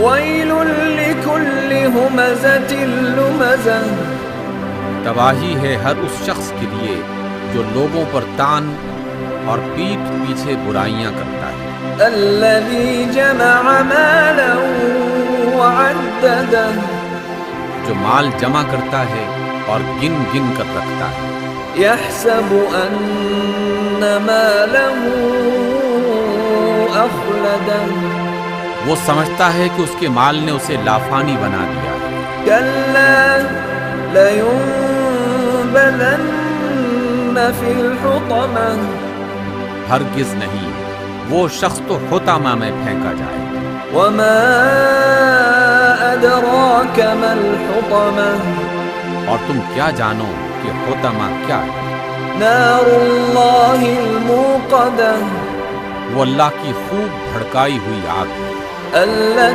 ويل لكل همزة لمزة تباہی ہے ہر اس شخص کے لیے جو لوگوں پر تان اور پیٹھ پیچھے برائیاں کرتا ہے، الذي جمع مالا وعدده جو مال جمع کرتا ہے اور گن گن کر رکھتا ہے، يحسب أن ماله أخلده وہ سمجھتا ہے کہ اس کے مال نے اسے لافانی بنا دیا ہے، كلا لينبذن في الحطمة ہرگز نہیں، وہ شخص تو حطمہ میں پھینکا جائے گا۔ وما أدراك ما الحطمة اور تم کیا جانو کہ حطمہ کیا ہے؟ نار الله الموقدة وہ اللہ کی خوب بھڑکائی ہوئی آگ ہے، التي